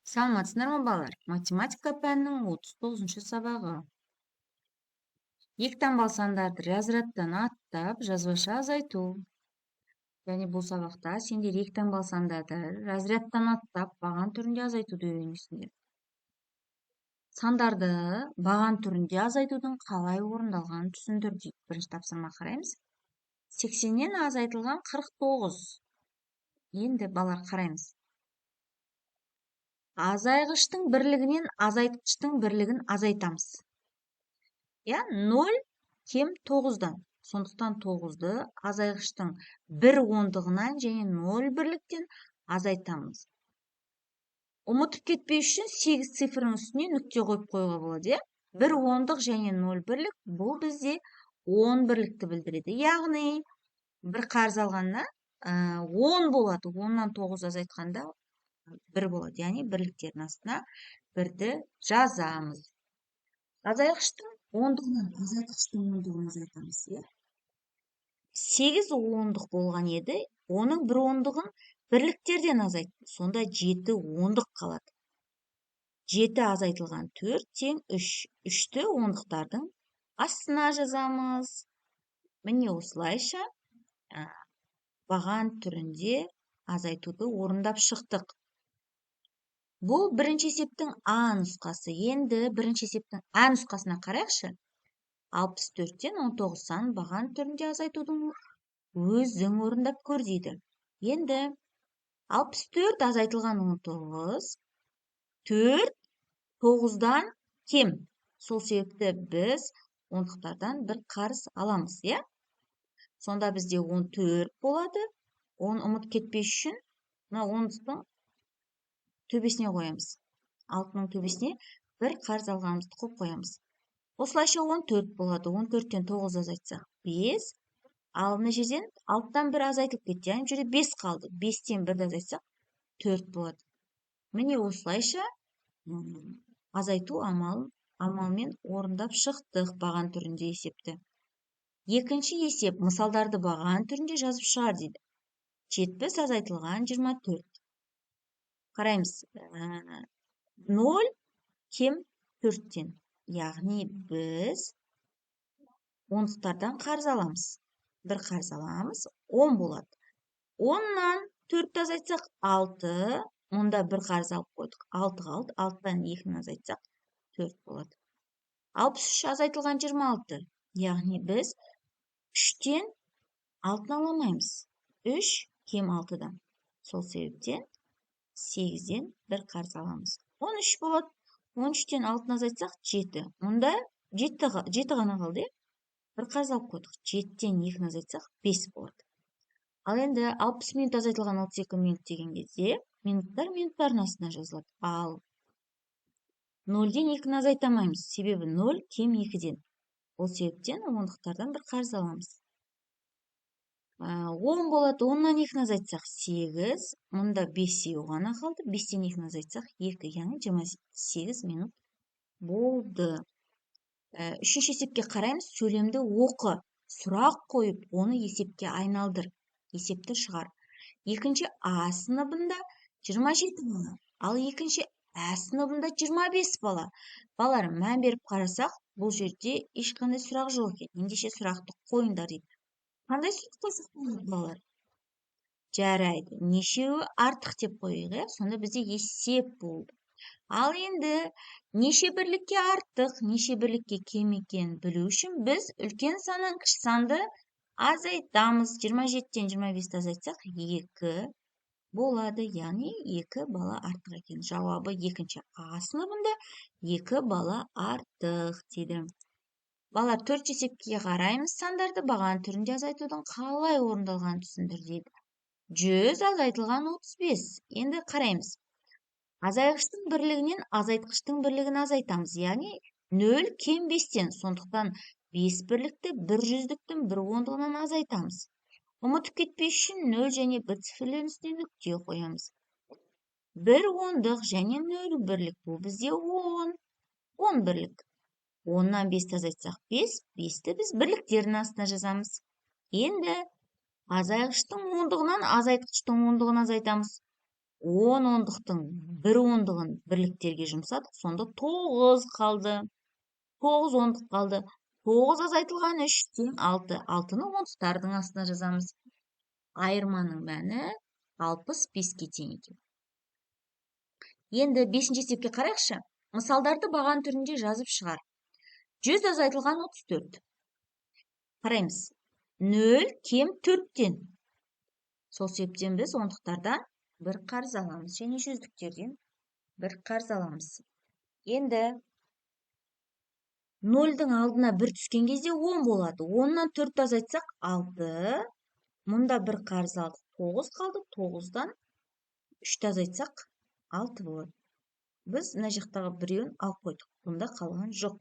Саламатсыздар ма балалар? Математика пәнінің 39-шы сабағы. Екі таңбалы сандарды разрядтан аттап, жазбаша азайту. Және бұл сабақта сендер екі таңбалы сандарды разрядтан аттап, баған түрінде азайтуды үйренесіңдер. Сандарды баған түрінде азайтудың қалай орындалғанын түсіндір дейді. Бірінші тапсырма қараймыз. 80-нен азайтылған 49. Енді балалар қараймыз. Азайғыштың бірлігінен азайтқыштың бірлігін азайтамыз. 0 кем 9-дан. Сондықтан 9-ды азайғыштың 1 ондығынан және 0 бірліктен азайтамыз. Ұмытып кетпей үшін 8 цифрының үстіне нүкте қойып қоюға болады. 1 ондық және 0 бірлік бұл бізде 10 бірлікті білдіреді. Яғни бір қарыз алғанда 10 болады. 10-нан 9 азайтқанда 1 болады. Яғни бірліктердің астына 1-ді жазамыз. Азайғыштың ондығынан азайтқыштың ондығын азайтамыз. 8 ондық болған еді, оның 1 ондығын бірліктерден азайтты. Сонда 7 ондық қалады. 7 азайтылған 4 тең 3. 3-ті ондықтардың астына жазамыз. Міне осылайша баған түрінде азайтуды орындап шықтық. Бұл бірінші есептің А нұсқасы. Енді бірінші есептің А нұсқасына қарайықшы. 64-тен 19 сан баған түрінде азайтудың өзің орындап көр дейді. Енді 64 азайтылған 19, 4 9-дан кем. Сол себепті біз ондықтардан бір қарыз аламыз, Сонда бізде 14 болады. Оны ұмыт кетпес үшін, ондықтың төбесіне қоямыз. Алтының төбесіне бір қарыз алғанымызды қойып қоямыз. Осылайша 14 болады. 14-тен 9 азайтсақ 5. Ал мына жерден 6-тан 1 азайтылып кетті. Яғни жүре 5 қалды. 5-тен 1-ді азайтсақ 4 болады. Міне осылайша азайту амалмен орындап шықтық баған түрінде есепті. Екінші есеп мысалдарды баған түрінде жазып шығар дейді. 70 азайтылған 24. Қараймыз. 0 кем 4-тен. Яғни біз ондықтардан қарыз аламыз. Бір қарыз аламыз. 10 болады. 10-нан 4-ті азайтсақ 6. Онда бір қарыз алып қойдық. 6 қалды. 6-тан 2-ні азайтсақ 4 болады. 63 азайтылған 26. Яғни біз 3-тен 6-ны аламаймыз. 3 кем 6-дан. Сол себептен 8-ден бір қарыз аламыз. 13 болады. 13-тен 6-ны азайтсақ 7. Онда 7 ғана қалды. Бір қарыз алып қойдық. 7-тен 2-ні азайтсақ 5 болады. Ал енді 60 минут азайтылған 32 минут деген кезде минуттар минуттардың астына жазылады. Ал 0-ден 2-ні азайтамаймыз. Себебі 0 кем 2-ден. Ол себептен ондықтардан бір қарыз аламыз. 10 болады. 10-нан 2-ні азайтсақ 8. Мұнда 5 сеу ғана қалды. 5-тен 2-ні азайтсақ 2. Яғни 28 минут болды. Үшінші есепке қараймыз. Сөйлемді оқы. Сұрақ қойып, оны есепке айналдыр. Есепті шығар. Екінші А сыныбында 27 бала. Ал екінші Ә сыныбында 25 бала. Балалар, мән беріп қарасақ, бұл жерде ешқандай сұрақ жоқ екен. Ендеше сұрақты қойыңдар дейді. Қандай сұрақ қойсақ болады, балалар? Жарайды. Нешеуі артық деп қойық, Сонда бізде есеп болды. Ал енді неше бірлікке артық, неше бірлікке кем екенін білу үшін біз үлкен саннан кіші санды азайтамыз. 27-тен 25-ті азайтсақ 2 болады. Яғни 2 бала артық екен. Жауабы екінші А сыныбында 2 бала артық дейді. Балалар, 4 есепке қараймыз. Сандарды баған түрінде азайтудың қалай орындалғанын түсіндір дейді. 100 азайтылған 35. Енді қараймыз. Азайғыштың бірлігінен азайтқыштың бірлігін азайтамыз. Яғни 0 кем 5-тен. Сондықтан 5 бірлікті 100-діктің 1 ондығынан азайтамыз. Ұмытып кетпес үшін 0 және 1 цифрлерінің үстіне нүкте қоямыз. 1 ондық және 0 бірлік. Бұл бізде 10. 10 бірлік. 10-нан 5-ті азайтсақ 5. 5-ті біз бірліктердің астына жазамыз. Енді азайғыштың ондығынан азайтқыштың ондығын азайтамыз. 10 ондықтың 1 ондығын бірліктерге жұмсадық. Сонда 9 қалды. 9 ондық қалды. 9 азайтылған 3 тең 6. 6-ны ондықтардың астына жазамыз. Айырманың мәні 65-ке тең екен. Енді 5-ші есепке қарайықшы. Мысалдарды баған түрінде жазып шығар. 100 азайтылған 34. Қараймыз. 0 кем 4-тен. Сол себептен біз ондықтардан бір қарыз аламыз, және жүздіктерден бір қарыз аламыз. Енді 0-дің алдына 1 түскен кезде 10 болады. 10-нан 4 азайтсақ 6. Мұнда бір қарыз алдық. 9 қалды. 9-дан 3 азайтсақ 6 болады. Біз мына жақтағы біреуін алып қойдық. Бұнда қалған жоқ.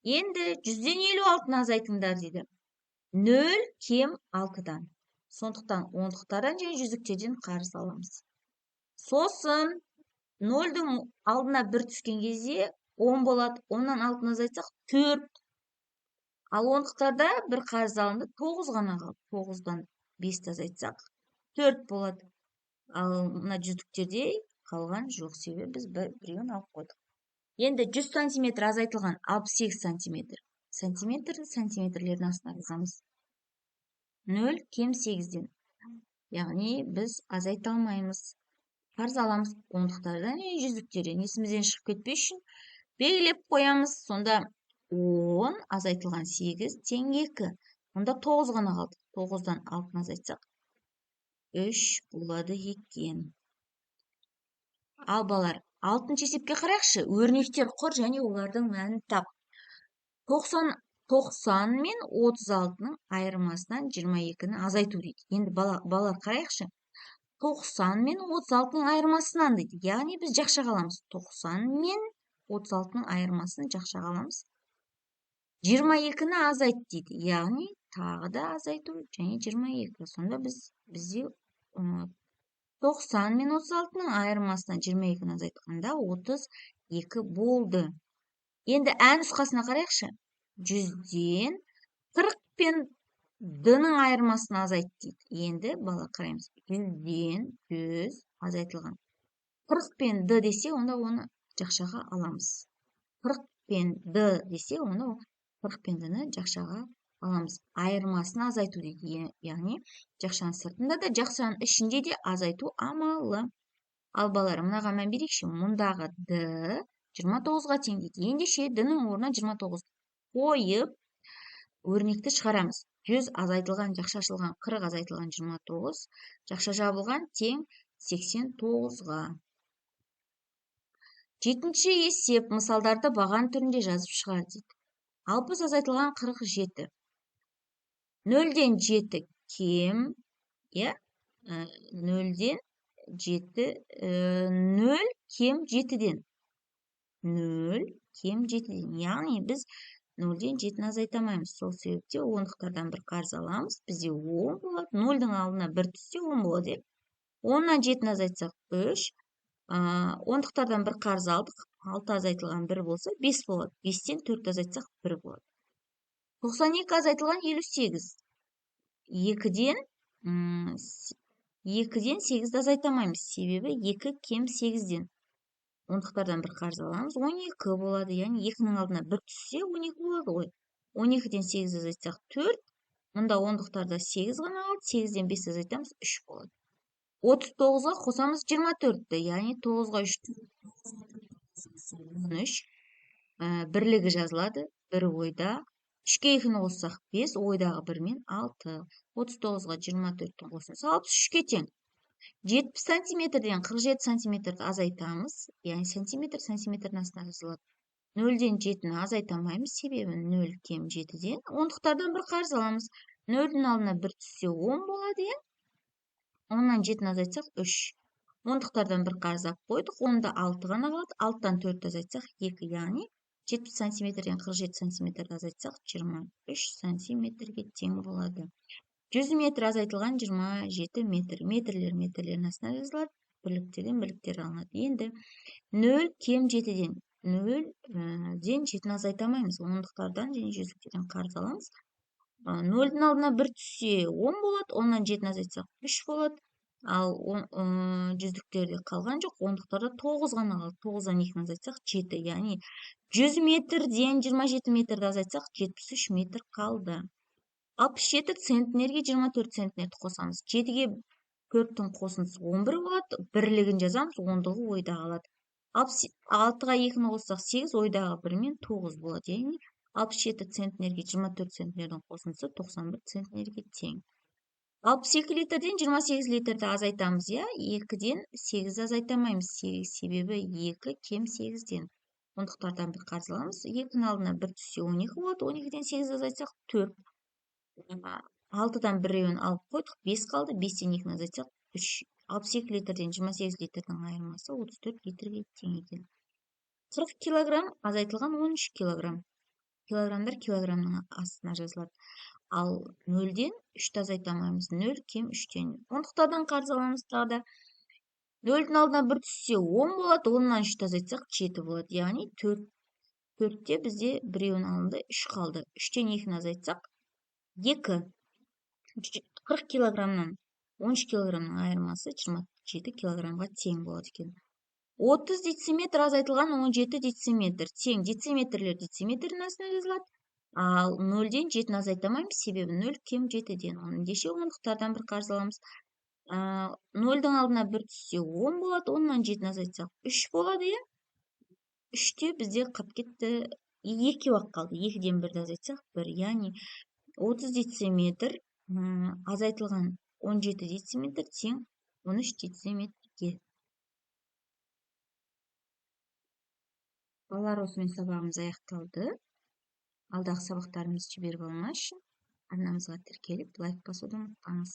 Енді 100-ден 56-ны азайтыңдар дейді. 0 кем 6-дан. Сондықтан ондықтардан және жүздіктерден қарыз аламыз. Сосын 0-дің алдына 1 түскен кезде 10 болады. 10-нан 6-ны азайтсақ 4. Ал ондықтарда бір қарыз алынды. 9 ғана қалды. 9-дан 5 азайтсақ 4 болады. Ал мына жүздіктерде қалған жоқ, себебі біз біреуін алып қойдық. Енді 100 сантиметр азайтылған 68 сантиметр. Сантиметрлердің астына жазамыз. 0 кем 8-ден. Яғни біз азайта алмаймыз. Қарыз аламыз ондықтардан және жүздіктерден. Есімізден шығып кетпес үшін белгілеп қоямыз. Сонда 10 азайтылған 8 тең 2. Онда 9 ғана қалды. 9-дан 6-ны азайтсақ 3 болады екен. Ал балар, 6-ші есепке қарайықшы. Өрнектер құр және олардың мәнін тап. 90 мен 36-ның айырмасынан 22-ні азайту дейді. Енді балар қарайықшы. 90 мен 36-ның айырмасынан дейді. Яғни біз жақшаға аламыз. 90 мен 36-ның айырмасын жақшаға аламыз. 22-ні азайт дейді. Яғни тағы да азайту және 22. Сонда бізде 90 мен 36-ның айырмасынан 22-ні азайтқанда 32 болды. Енді ән нұсқасына қарайықшы. 100-ден 40 пен д-ның айырмасын азайт дейді. Енді бала қараймыз. 100-ден 100 азайтылған. 40 пен д десе, онда оны жақшаға аламыз. 40 пен д десе, онда 40 пен д-ны жақшаға аламыз. Айырмасын азайту дейді. Яғни жақшаның сыртында да, жақшаның ішінде де азайту амалы. Ал балар, мұнаға мән берейікші. Мұндағы д 29-ға тең дейді. Ендеше д-ның орнына 29 қойып, өрнекті шығарамыз. 100 азайтылған, жақша ашылған, 40 азайтылған 29, жақша жабылған тең 89-ға. 7-ші есеп мысалдарды баған түрінде жазып шығар дейді. 60 азайтылған 47. 0-ден 7 кем, 0-ден 7, 0 кем 7-ден. 0 кем 7-ден. Яғни біз 0-ден 7-ні азайтамаймыз. Сол себепте ондықтардан бір қарыз аламыз. Бізде 10 болады. 0-дің алдына 1 түссе 10 болады. 10-нан 7-ні азайтсақ 3. Ондықтардан бір қарыз алдық. 6 азайтылған 1 болса 5 болады. 5-тен 4 азайтсақ 1 болады. 92 азайтылған 58. 2-ден 8-ді азайтамаймыз. Себебі 2 кем 8-ден. Ондықтардан бір қарыз аламыз. 12 болады. Яғни 2-ның алдына 1 түссе 12 болады ғой. 12-ден 8 азайтсақ 4. Мұнда ондықтарда 8 ғана қалды. 8-ден 5 азайтамыз 3 болады. 39-ға қосамыз 24-ді. Яғни 9-ға 3 бірлігі жазылады. 1 ойда. 3-ке 2-ні қоссақ 5. Ойдағы 1 мен 6. 39-ға 24-тің қосылса 63-ке тең. 70 сантиметрден 47 сантиметрді азайтамыз. Яғни сантиметрдің астына жазылады. 0-ден 7-ні азайтамаймыз. Себебі 0 кем 7-ден. Ондықтардан бір қарыз аламыз. 0-дің алдына 1 түссе 10 болады. 10-нан 7-ні азайтсақ 3. Ондықтардан бір қарыз алып қойдық. Онда 6 ғана қалады. 6-тан 4 азайтсақ 2. Яғни 70 сантиметрден 47 сантиметрді азайтсақ 23 сантиметрге тең болады. 100 метр азайтылған 27 метр. Метрлердің астына жазылады. Бірліктерден бірліктер алынады. Енді 0 кем 7-ден. 0-ден 7-ні азайтамаймыз. Ондықтардан және жүздіктерден қарыз аламыз. 0-дің алдына 1 түссе 10 болады. 10-нан 7-ні азайтсақ 3 болады. ал жүздүктөрдө калган жок, ондуктарда 9 гана калды. 9-дан 2-ни азайтсак 7, яғни 100 метрден 27 метрди азайтсак 73 метр калды. 67 центнерге 24 центнерди косамыз. 7-ге 4-түн косундусу 11 болот. Бирлигин жазамыз, ондугу ойда калат. 6-га 2-ни коссак 8, ойдагы 1 менен 9 болот. Яғни 67 центнерге 24 центнердин косундусу 91 центнерге тең. 62 литрден 28 литрди азайтамыз, я? 2-ден 8 азайтамайбыз. Себеби 2 кем 8-ден. Ондуктардан bir карыз аламыз. 2-нин алдына 1 түшсө 12 болот. 12-ден 8 азайтсак 4. 6-дан 1 алып койдук, 5 калды. 5-тен 2-ни азайтсак 3. 62 литрден 28 литрдин айырмасы 34 литрге тең экен. 40 килограмм азайтылган 13 килограмм. Килограммдар килограммдын астына жазылат. Ал 0-ден 3-тү азайтамайбыз. 0 кем 3-тен. Ондуктардан карыз аламыз дагы да. 0-дун алдына 1 түшсө 10 болот. 10-нан 3-тү азайтсак 7 болот. Яғни 4-те бизде 1-ün алынды, 3 калды. 3-тен 2-ни азайтсак 2. 40 килограммдан 13 килограммдын айырмасы 27 килограммга тең болот экен. 30 дециметр азайтылган 17 дециметр тең. Дециметрлер дециметрдин астына жазылат. Ал 0-ден 7-ни азайтамайбыз, себеби 0 кем 7-ден. Эндеше ондуктардан bir карыз аламыз. 0-дун алдына 1 түшсө 10 болот. 10-нан 7-ни азайтсак 3 болот, э? 3-те бизде калып кетти 2 бак калды. 2-ден 1-ди азайтсак 1, яғни 30 дециметр азайтылган 17 дециметр тең 13 дециметрге. Балдар, осымен сабагыбыз аякталды. Алдагы сабактарыбызды жиберип алынган үчүн арнамызга тиркелип, лайк басууду унутпаңыз.